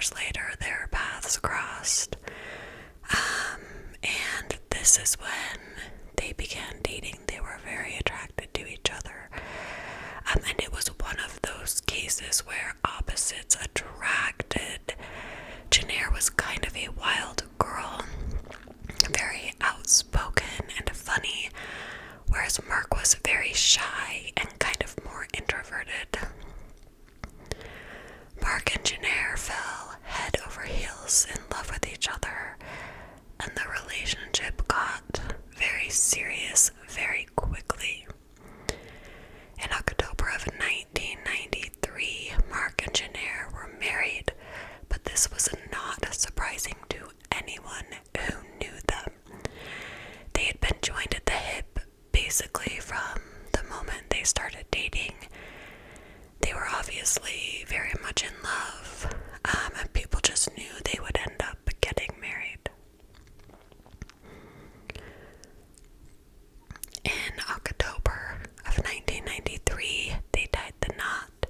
years later, their paths crossed. And this is when they began dating. They were very attracted to each other. And it was one of those cases where opposites attracted. Jenaire was kind of a wild girl, very outspoken and funny, whereas Mark was very shy and kind of more introverted. Mark and Jenaire fell head over heels in love with each other, and the relationship got very serious very quickly. In October of 1993, Mark and Jenaire were married, but this was not surprising to anyone who knew them. They had been joined at the hip basically from the moment they started dating. They were obviously very much in love, and people just knew they would end up getting married. In October of 1993, they tied the knot,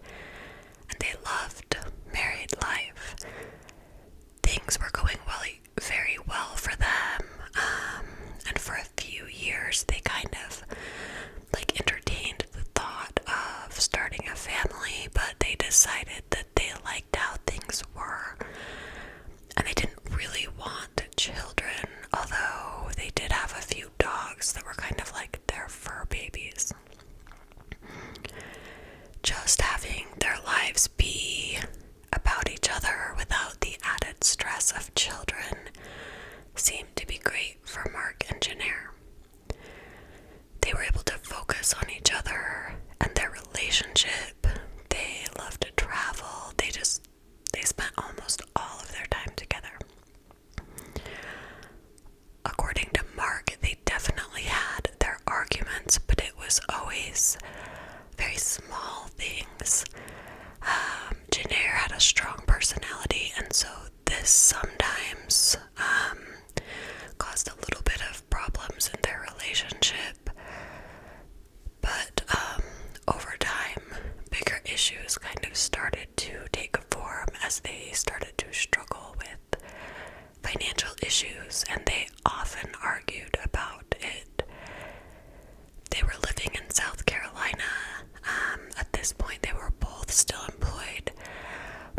and they loved married life. Things were going very well for them, and for a few years they kind of entertained the thought of starting a family, but they decided that they liked how things were, and they didn't really want children, although they did have a few dogs that were kind of like their fur babies. Just having their lives be about each other without the added stress of children seemed to be great for Mark and Jenaire. They were able to focus on each other and their relationship. They loved to travel. They spent almost all of their time together. According to Mark, they definitely had their arguments, but it was always very small things. Jenaire had a strong personality, and so this sometimes caused a little bit of problems in their relationship. But over time, bigger issues kind of started to take form as they started to struggle with financial issues, and they often argued about it. They were living in South Carolina. At this point, they were both still employed.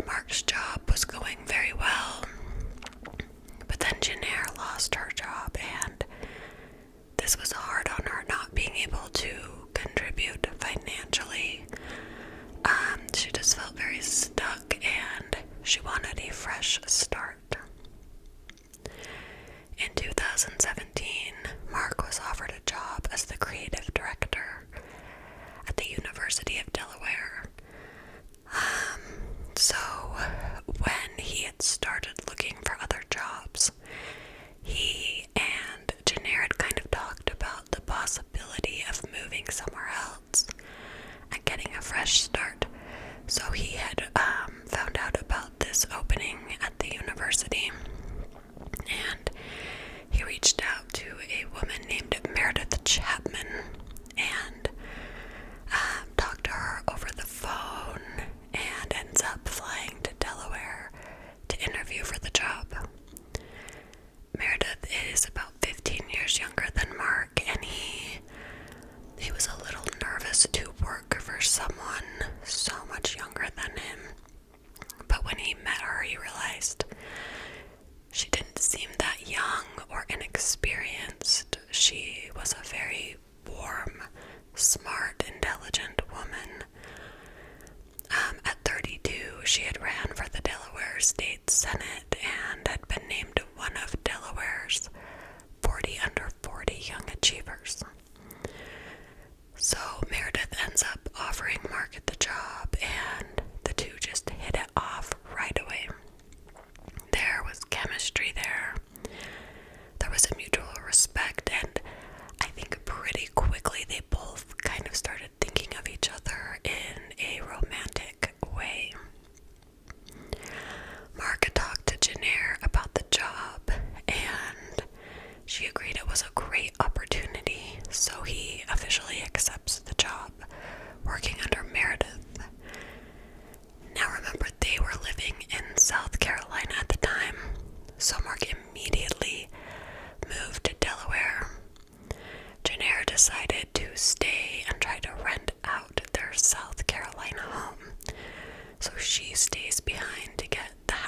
Mark's job was going very well, but then Jenaire lost her job, and this was hard on her, not being able to contribute financially. She just felt very stuck, and she wanted a fresh start. In 2017, Mark was offered a job as the creative director at the University of Delaware. So when he had started looking for other jobs, he and Jenaire had kind of talked about the possibility of moving somewhere else and getting a fresh start. So he had found out about this opening at the university, and he reached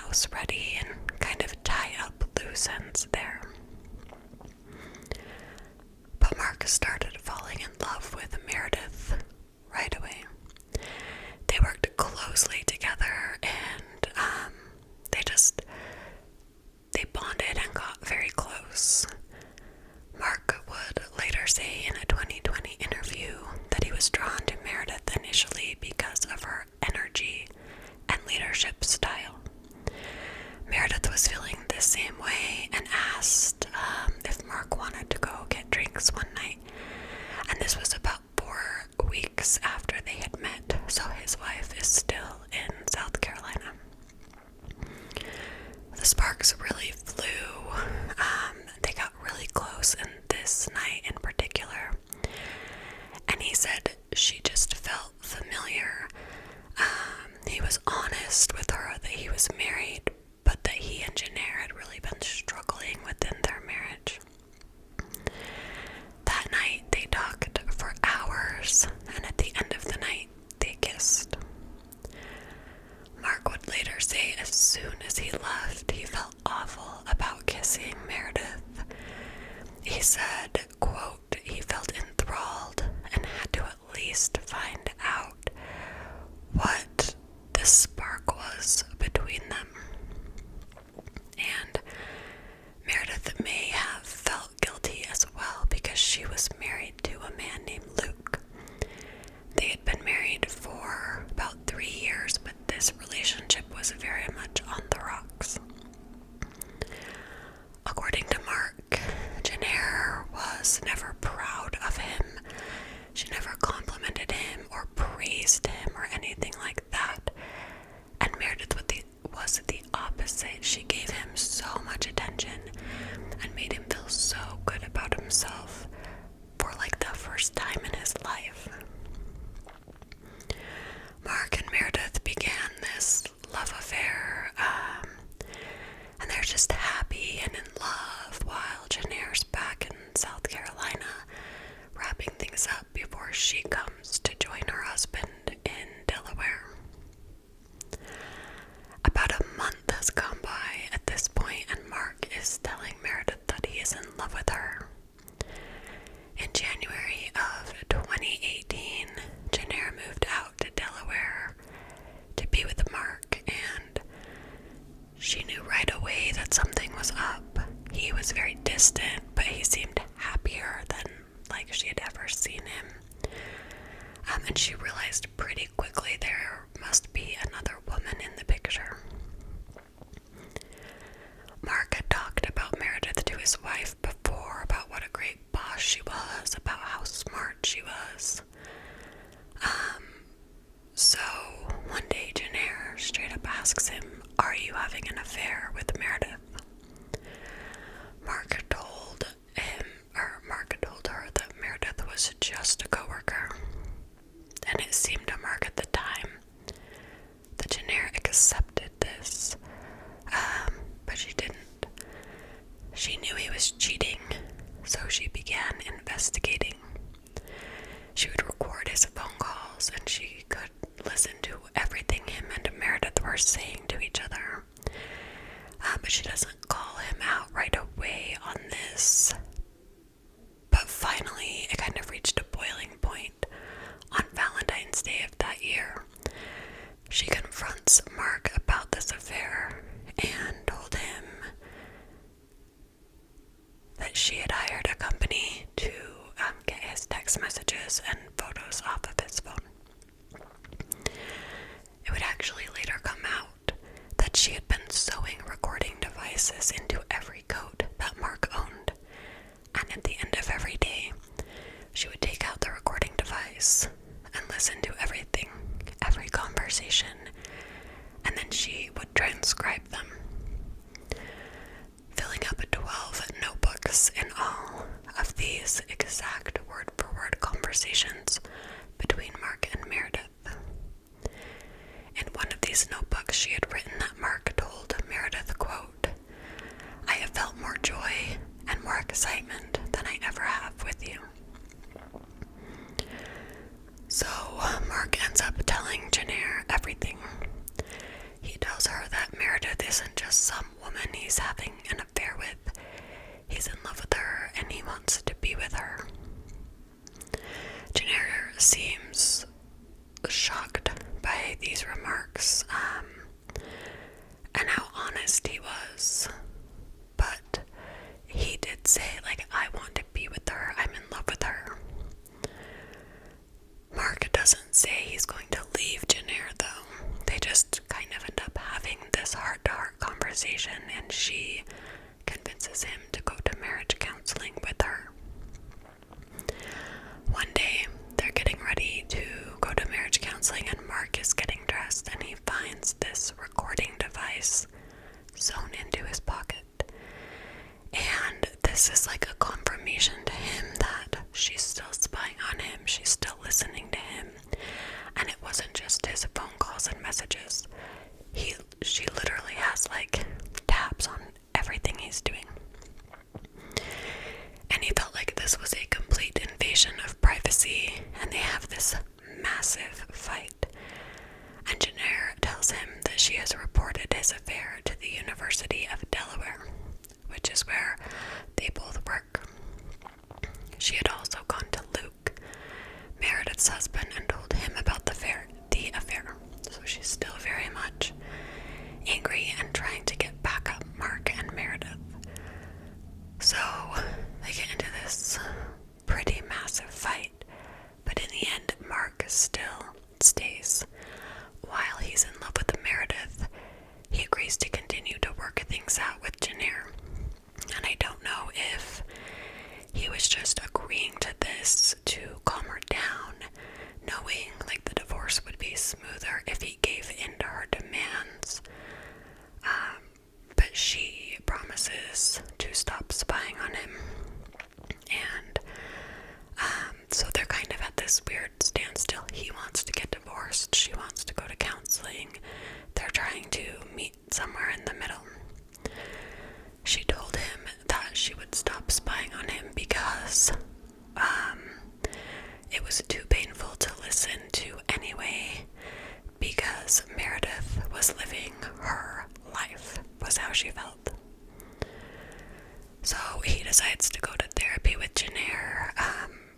house ready and kind of tie up loose ends there. But Mark started falling in love with Merideth right away. They worked closely together, and they bonded and got very close. Mark would later say in a 2020 interview that he was drawn to Merideth initially because of her energy and leadership style. Merideth was feeling the same way and asked if Mark wanted to go get drinks one night, and this was about 4 weeks after they had met, so his wife is still in South Carolina. The sparks really flew. They got really close in this night in particular, and he said she just felt familiar. He was honest with her that he was married, but that he and Jenaire had really been struggling within their marriage. That night they talked for hours, and at the end of the night they kissed. Mark would later say as soon as he left, he felt awful about kissing Merideth. He said, quote, he felt enthralled and had to at least find out what the spark was between them. And Merideth may have felt guilty as well because she was married to a man named Luke. They had been married for about 3 years, but this relationship was very much on the rocks. According to Mark, Jenaire was never proud of him. She never complimented him or praised him or anything like that. And Merideth was the opposite. She gave him so much attention and made him feel so good about himself for like the first time in his life. Mark and Merideth began this love affair, and they're just happy and in love while Jenaire's back in South Carolina wrapping things up before she comes to join her husband in Delaware. About a month has gone by at this point, and Mark is telling Merideth that he is in love with her. In January of 2018, Jenaire moved out to Delaware to be with Mark, and she knew right away that something was up. He was very distant, but he seemed happier than like she had ever seen him. And she realized pretty quickly there must be another woman in the picture. Mark had talked about Merideth to his wife before, about what a great boss she was, about how smart she was. So one day Jenaire straight up asks him, "Are you having an affair with Merideth?" Mark told her that Merideth was just a coworker, and it seemed to Mark at the time that Jenaire accepted this, but she didn't. She knew he was cheating, so she began investigating. She would record his phone calls, and she could listen to everything him and Merideth were saying to each other. But she doesn't call him out right away on this. But finally, it kind of reached a boiling point on Valentine's Day of that year. She confronts Mark about this affair and told him that she had hired a company to get his text messages and photos off of his phone. It would actually later come out that she had been sewing recording devices into every coat that Mark owned, and at the end of every day, she would take out the recording device and listen to everything, every conversation, and then she would transcribe them, filling up 12 notebooks in all of these exact word-for-word conversations between Mark and Merideth. In one of these notebooks, she had written that Mark told Merideth, quote, "I have felt more joy and more excitement than I ever have with you." So Mark ends up telling Jenaire everything. He tells her that Merideth is she convinces him to go to marriage counseling with her. One day, they're getting ready to go to marriage counseling, and Mark is getting dressed, and he finds this recording device sewn into his pocket. And this is like a confirmation to him that she's still spying on him, she's still listening to him, and it wasn't just his phone calls and messages. She literally has like tabs on everything he's doing. And he felt like this was a complete invasion of privacy, and they have this massive fight. And Jenaire tells him that she has reported his affair to the University of Delaware, which is where they both work. She had also gone to Luke, Meredith's husband, and told him about the affair. So she's still very much angry and trying to get back at Mark and Meredith. So they get into this pretty massive fight, but in the end, Mark still stays. While he's in love with Meredith, he agrees to continue to work things out with Jenaire. And I don't know if he was just agreeing to this to calm her down, knowing like the divorce would be smoother if he gave in to her demands. But she promises to stop spying on him. And so they're kind of at this weird standstill. He wants to get divorced. She wants to go to counseling. They're trying to meet somewhere in the middle. She told him that she would stop spying on him because it was too painful to listen to anyway, because Meredith was living her life, was how she felt. So he decides to go to therapy with Jenaire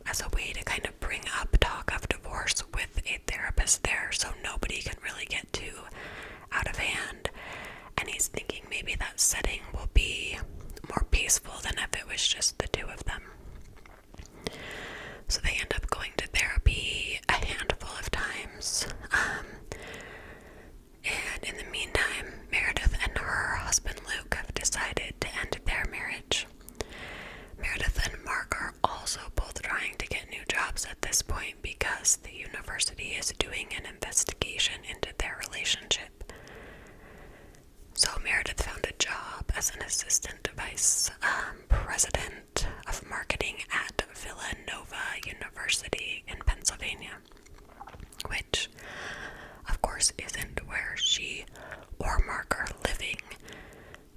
as a way to kind of bring up talk of divorce with a therapist there, so nobody can really get too out of hand. And he's thinking maybe that setting will be more peaceful than if it was just the two of them. So they end up going to therapy a handful of times. And in the meantime, Meredith and her husband Luke have decided to end their marriage. Meredith and Mark are also both trying to get new jobs at this point because the university is doing an investigation into their relationship. So Meredith found a job as an assistant vice president of marketing at Villanova University in Pennsylvania, which of course isn't where she or Mark are living.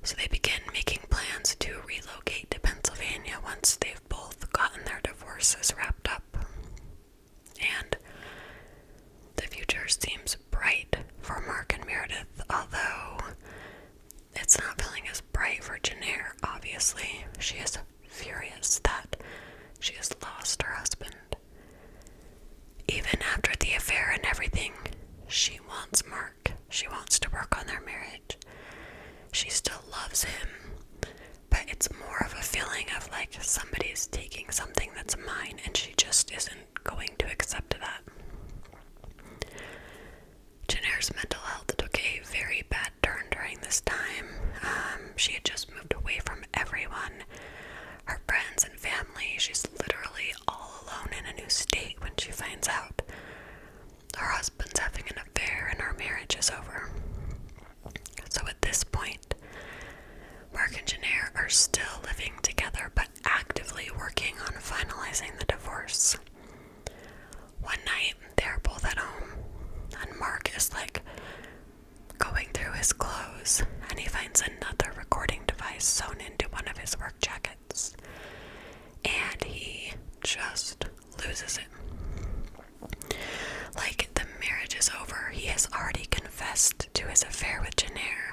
So they begin making plans to relocate to Pennsylvania once they've both gotten their divorces wrapped up. And the future seems bright for Mark and Meredith, although it's not feeling as bright for Jenaire, obviously. She is furious that she has lost her husband. Even after the affair and everything, she wants Mark. She wants to work on their marriage. She still loves him, but it's more of a feeling of like somebody's taking something that's mine and she just isn't going to accept that. Jenaire's mental health took a very bad turn during this time. She had just moved away from everyone, her friends and family. She's literally all alone in a new state when she finds out her husband's having an affair and her marriage is over. So at this point, Mark and Jenaire are still living together but actively working on finalizing the divorce. One night, they're both at home, and Mark is like going through his clothes, and he finds another recording device sewn into one of his work jackets, and he just loses it. Like, the marriage is over. He has already confessed to his affair with Jenaire.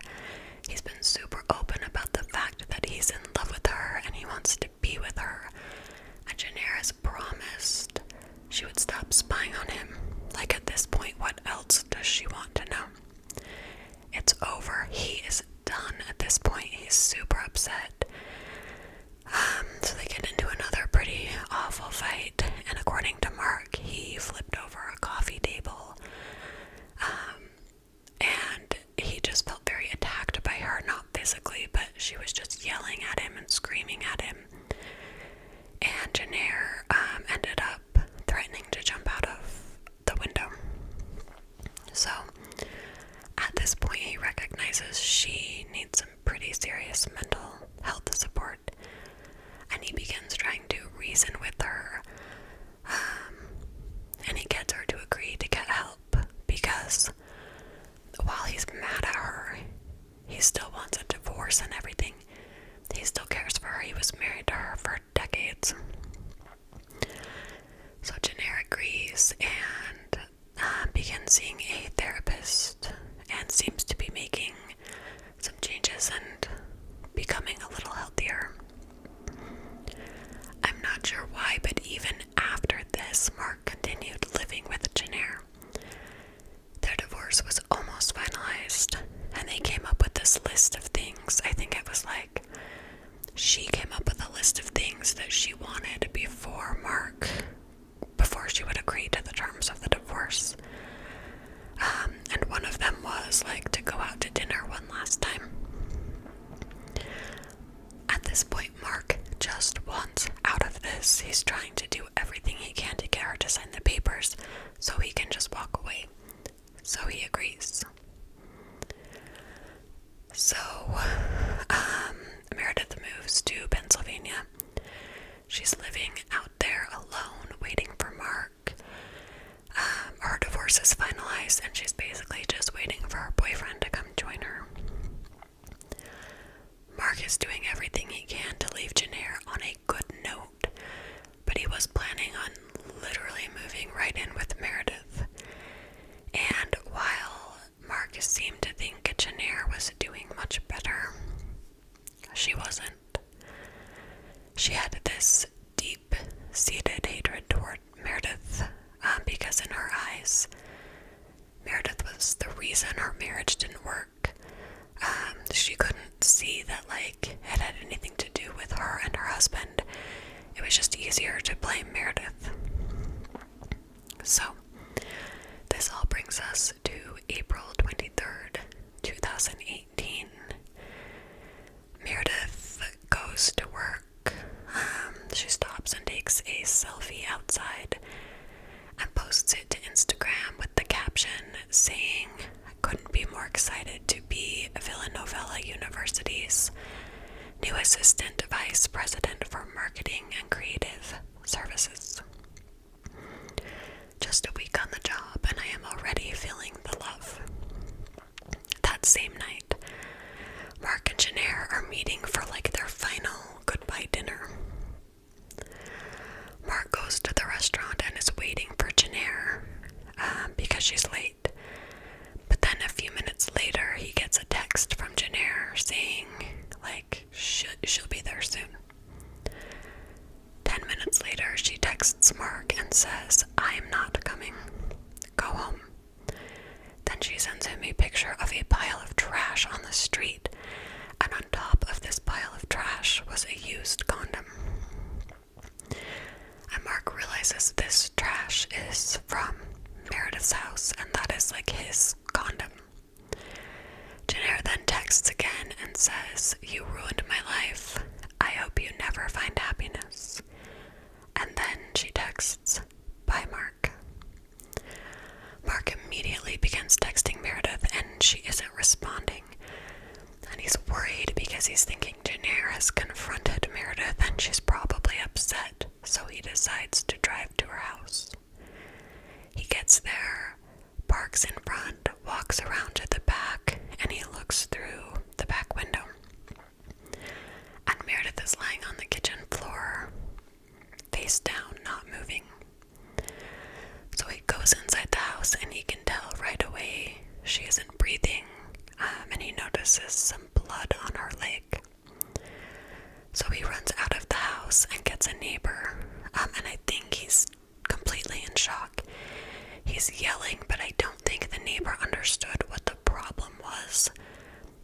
He's been super open about the fact that he's in love with her and he wants to be with her. And Jenaire has promised she would stop spying on him. Like, at this point, what else does she want to know? It's over. He is done at this point. He's super upset. So they get into another pretty awful fight, and according to Mark, he flipped over a coffee table, and he just felt very attacked by her, not physically, but she decades. So Jenaire agrees and begins seeing a therapist and seems to be making some changes and becoming a little healthier. I'm not sure why, but even after this, Mark continued living with Jenaire. Their divorce was almost finalized, and they came up with this list of things. I think it was like she came up with a list of things that she wanted before she would agree to the terms of the divorce. And one of them was like to go out to dinner one last time. At this point, Mark just wants out of this. He's trying to do everything he can to get her to sign the papers so he can just walk away. So he agrees. So, Meredith moves to Pennsylvania. She's living out there alone, waiting for Mark. Her divorce is finalized, and she's basically just waiting for her boyfriend to come join her. Mark is doing everything he can to leave Jenaire on a good note, but he was planning on literally moving right in with Meredith. And while Mark seemed to think Jenaire was doing much better, she wasn't. She had this deep-seated hatred toward Meredith because in her eyes, Meredith was the reason her marriage didn't work. She couldn't see that it had anything to do with her and her husband. It was just easier to blame Meredith. So, this all brings us to April 23rd, 2018. Meredith goes to work. She stops and takes a selfie outside and posts it to Instagram with the caption saying, "I couldn't be more excited to be Villanova University's new Assistant Vice President for Marketing and Creative Services. Just a week on the job and I am already feeling the love." That same night, Mark and Jenaire are meeting for their final goodbye dinner. Mark goes to the restaurant and is waiting for Jenaire because she's late. But then a few minutes later, he gets a text from Jenaire saying, she'll be there soon. 10 minutes later, she texts Mark and says, "I'm not coming. Go home." Then she sends him a picture of a pile of trash on the street, and on top of this pile of trash was a used condom. And Mark realizes this trash is from Meredith's house, and that is his condom. Jenaire then texts again and says, "You ruined my life. I hope you never find happiness." And then she texts, "Bye, Mark." Mark immediately begins texting Meredith, and she isn't responding. And he's worried because he's thinking Jenaire has confronted Meredith and she's probably upset, so he decides to drive to her house. He gets there, parks in front, walks around to the back, and he looks through the back window. And Meredith is lying on the kitchen floor, face down, not moving. So he goes inside the house and he can tell right away she isn't breathing, and he notices some blood on her leg. So he runs out of the house and gets a neighbor, and I think he's completely in shock. He's yelling, but I don't think the neighbor understood what the problem was.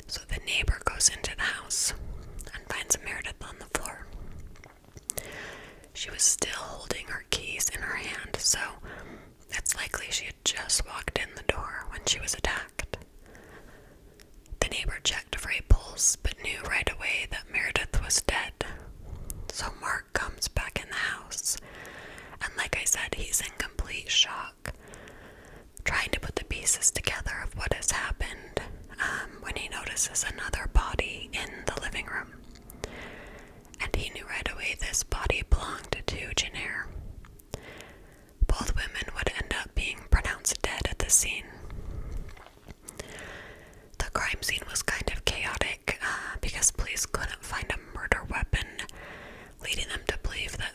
So the neighbor goes into the house and finds Meredith on the floor. She was still holding her keys in her hand, so it's likely she had just walked in the door when she was attacked. The neighbor checked for a pulse, but knew right away that Meredith was dead. So Mark comes back in the house, and like I said, he's in complete shock, trying to put the pieces together of what has happened, when he notices another body in the living room. And he knew right away this body belonged to Jenaire. Both women would end up being pronounced dead at the scene. The crime scene was kind of chaotic because police couldn't find a murder weapon, leading them to believe that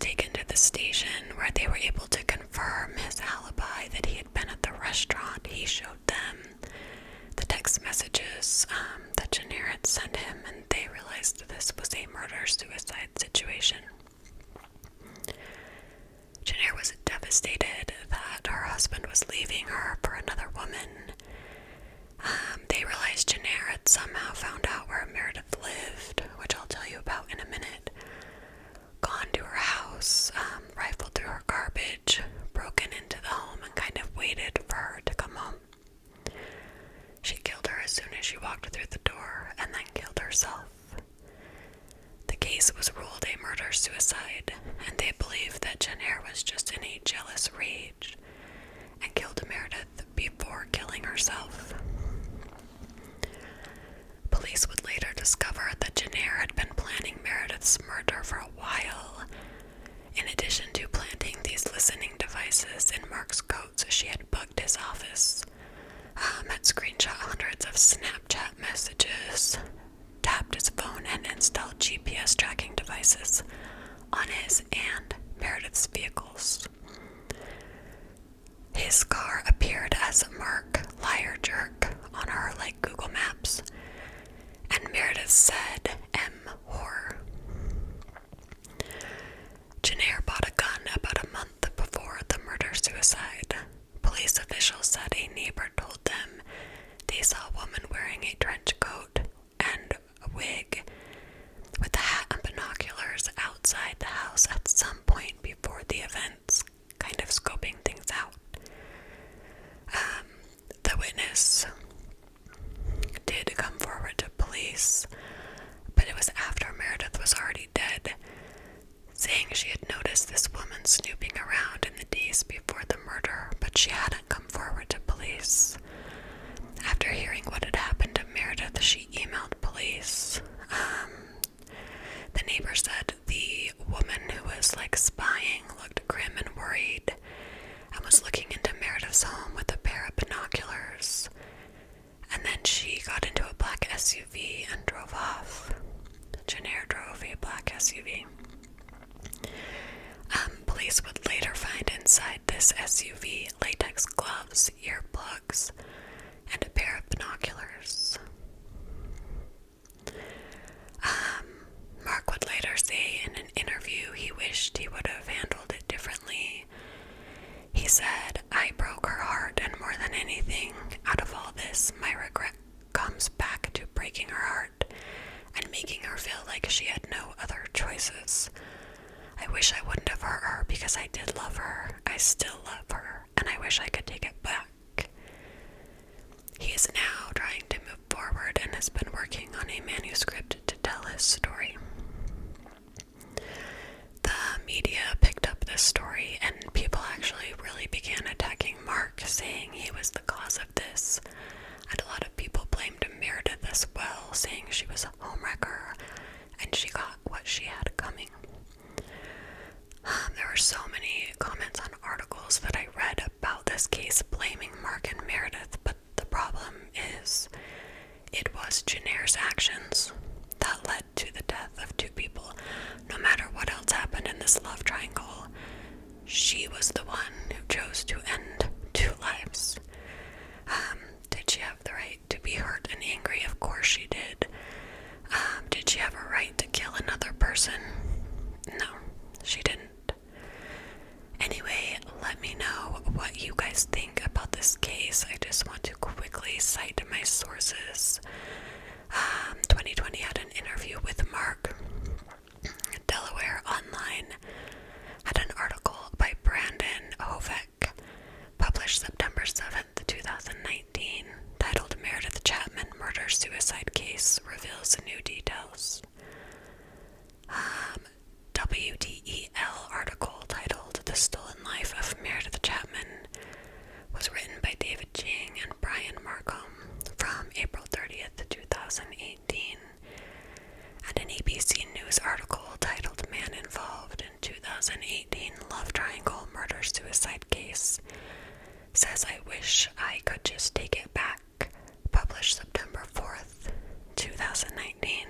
taken to the station where they were able to confirm his alibi that he had been at the restaurant. He showed them the text messages that Jenaire had sent him, and they realized this was a murder-suicide situation. Jenaire was devastated that her husband was leaving her for another woman. They realized Jenaire had somehow found out where Merideth lived, which I'll tell you about in a minute, gone to her house, rifled through her garbage, broken into the home, and kind of waited for her to come home. She killed her as soon as she walked through the door, and then killed herself. The case was ruled a murder-suicide, and they believe that Jenaire was just in a jealous rage and killed Merideth before killing herself. Police would later discover that Jenaire had been planning Meredith's murder for a while. In addition to planting these listening devices in Mark's coats, she had bugged his office, had screenshot hundreds of Snapchat messages, tapped his phone, and installed GPS tracking devices on his and Meredith's vehicles. His car appeared as Mark Liar Jerk on her Google Maps, and Meredith said M. Horror. Jenaire bought a gun about a month before the murder-suicide. Police officials said a neighbor told them they saw a woman wearing a trench coat and a wig with a hat and binoculars outside the house at some point before the events, kind of scoping things out. The witness did come forward to police, but it was after Meredith was already dead, saying she had noticed this woman snooping around in the days before the murder, but she hadn't come forward to police. After hearing what had happened to Meredith, she emailed police. The neighbor said the woman who was spying looked grim and worried and was looking into Meredith's home with a pair of binoculars. And then she got into a black SUV and drove off. Jenaire drove a black SUV. Police would later find inside this SUV latex gloves, earplugs, and a pair of binoculars. Mark would later say in an interview he wished he would have handled it differently. He said, "I broke her heart, and more than anything, out of all this, my regret comes back to breaking her heart and making her feel like she had no other choices. I wish I wouldn't have hurt her because I did love her. I still love her, and I wish I could take it back." He is now trying to move forward and has been working on a manuscript to tell his story. The media picked up this story, and people actually really began attacking Mark, saying he was the cause of this. And a lot of people blamed Meredith as well, saying she was a homewrecker and she got what she had coming. There were so many comments on articles that I read about this case blaming Mark and Meredith, but the problem is it was Jenaire's actions that led to the death of two people. No matter what else happened in this love triangle, she was the one who chose to end two lives. Did she have the right to be hurt and angry? Of course she did. Did she have a right to kill another person? No, she didn't. Anyway, let me know what you guys think about this case. I just want to quickly cite my sources. 2020 had an interview with Mark. Delaware Online had an article by Brandon Hovek, published September 7th, 2019, titled Merideth Chapman Murder-Suicide Case Reveals New Details. WDEL article titled The Stolen Life of Merideth Chapman was written by David Ching and Brian Markham from April 30th, 2018. And an ABC News article titled Man Involved in 2018 Love Triangle Murder-Suicide Case says I wish I could just take it back, published September 4th, 2019.